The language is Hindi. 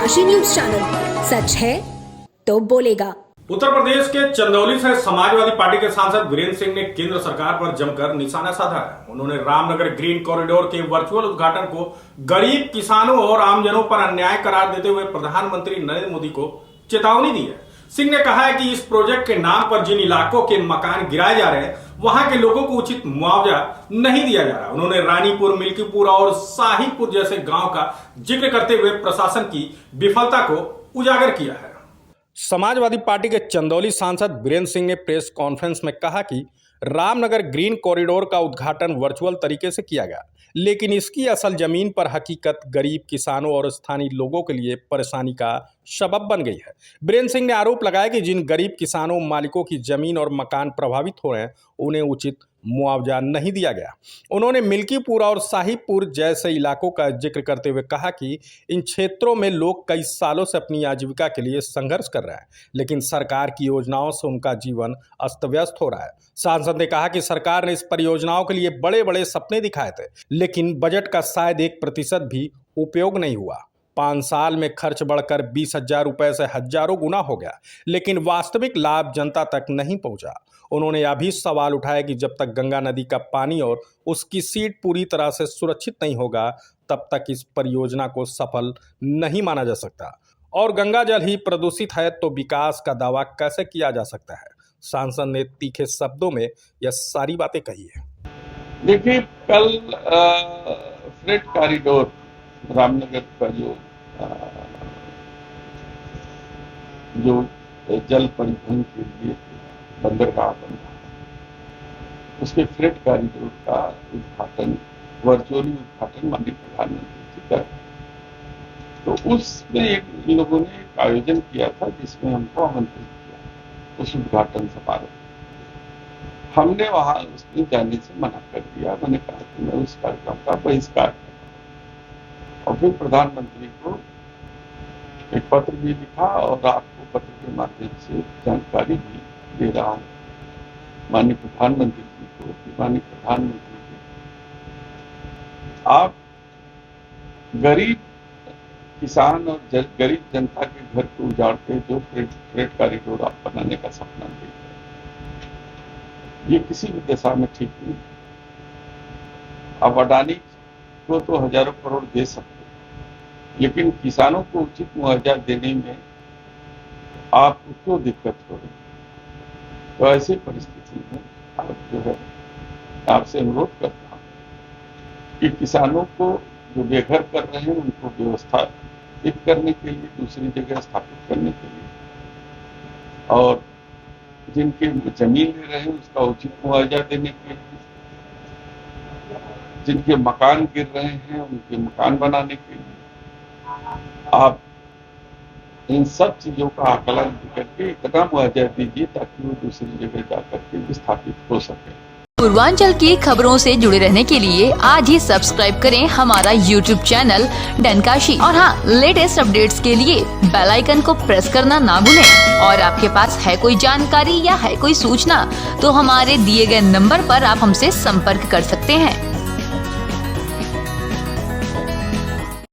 डनकाशी न्यूज चैनल, सच है तो बोलेगा। उत्तर प्रदेश के चंदौली से समाजवादी पार्टी के सांसद वीरेंद्र सिंह ने केंद्र सरकार पर जमकर निशाना साधा है। उन्होंने रामनगर ग्रीन कॉरिडोर के वर्चुअल उद्घाटन को गरीब किसानों और आमजनों पर अन्याय करार देते हुए प्रधानमंत्री नरेंद्र मोदी को चेतावनी दी है। सिंह ने कहा है कि इस प्रोजेक्ट के नाम पर जिन इलाकों के मकान गिराए जा रहे हैं, वहां के लोगों को उचित मुआवजा नहीं दिया जा रहा। उन्होंने रानीपुर, मिल्कीपुर और साहिबपुर जैसे गांव का जिक्र करते हुए प्रशासन की विफलता को उजागर किया है। समाजवादी पार्टी के चंदौली सांसद वीरेंद्र सिंह ने प्रेस कॉन्फ्रेंस में कहा कि रामनगर ग्रीन कॉरिडोर का उद्घाटन वर्चुअल तरीके से किया गया, लेकिन इसकी असल जमीन पर हकीकत गरीब किसानों और स्थानीय लोगों के लिए परेशानी का सबब बन गई है। वीरेंद्र सिंह ने आरोप लगाया कि जिन गरीब किसानों मालिकों की जमीन और मकान प्रभावित हो रहे हैं, उन्हें उचित मुआवजा नहीं दिया गया। उन्होंने मिल्कीपुर और साहिबपुर जैसे इलाकों का जिक्र करते हुए कहा कि इन क्षेत्रों में लोग कई सालों से अपनी आजीविका के लिए संघर्ष कर रहे हैं, लेकिन सरकार की योजनाओं से उनका जीवन अस्त व्यस्त हो रहा है। सांसद ने कहा कि सरकार ने इस परियोजनाओं के लिए बड़े बड़े सपने दिखाए थे, लेकिन बजट का शायद 1% भी उपयोग नहीं हुआ। 5 साल में खर्च बढ़कर 20,000 रुपए से हजारों गुना हो गया, लेकिन वास्तविक लाभ जनता तक नहीं पहुंचा। उन्होंने यह भी सवाल उठाया कि जब तक गंगा नदी का पानी और उसकी सीट पूरी तरह से सुरक्षित नहीं होगा, तब तक इस परियोजना को सफल नहीं माना जा सकता। और गंगा जल ही प्रदूषित है तो विकास का दावा कैसे किया जा सकता है। सांसद ने तीखे शब्दों में यह सारी बातें कही है। देखिए, कल फ्रेट कॉरिडोर रामनगर का जो जल परिवहन के लिए बंदरगाह बन रहा है, उसके फ्रेट कॉरिडोर का उद्घाटन वर्चुअली माननीय प्रधानमंत्री जी कर, तो उसमें एक लोगों ने एक आयोजन किया था जिसमें हमको आमंत्रित किया उस उद्घाटन समारोह। हमने वहां उसमें जाने से मना कर दिया। मैंने कहा कि मैं उस कार्यक्रम का बहिष्कार करूंगा, और फिर प्रधानमंत्री को एक पत्र भी लिखा और आपको पत्र के माध्यम से जानकारी भी दे रहा हूं माननीय प्रधानमंत्री जी को कि माननीय प्रधानमंत्री जी, आप गरीब किसान और गरीब जनता के घर को उजाड़ के जो फ्रेट कॉरिडोर आप बनाने का सपना देख रहे हैं, ये किसी भी दशा में ठीक नहीं। अब अडानी को तो हजारों करोड़ दे सकते, लेकिन किसानों को उचित मुआवजा देने में आपको क्यों दिक्कत हो रही है? तो ऐसी परिस्थिति में आप जो है, आपसे अनुरोध करता हूं कि किसानों को जो बेघर कर रहे हैं उनको व्यवस्थापित करने के लिए, दूसरी जगह स्थापित करने के लिए, और जिनके जमीन ले रहे हैं उसका उचित मुआवजा देने के लिए, जिनके मकान गिर रहे हैं उनके मकान बनाने के लिए, आप इन सब चीजों का आकलन करके इतना मुआवजा दीजिए ताकि वो दूसरी जगह जाकर के विस्थापित हो सके। पूर्वांचल की खबरों से जुड़े रहने के लिए आज ही सब्सक्राइब करें हमारा YouTube चैनल डनकाशी, और हाँ, लेटेस्ट अपडेट्स के लिए बेल आइकन को प्रेस करना ना भूलें। और आपके पास है कोई जानकारी या है कोई सूचना, तो हमारे दिए गए नंबर पर आप हमसे संपर्क कर सकते हैं।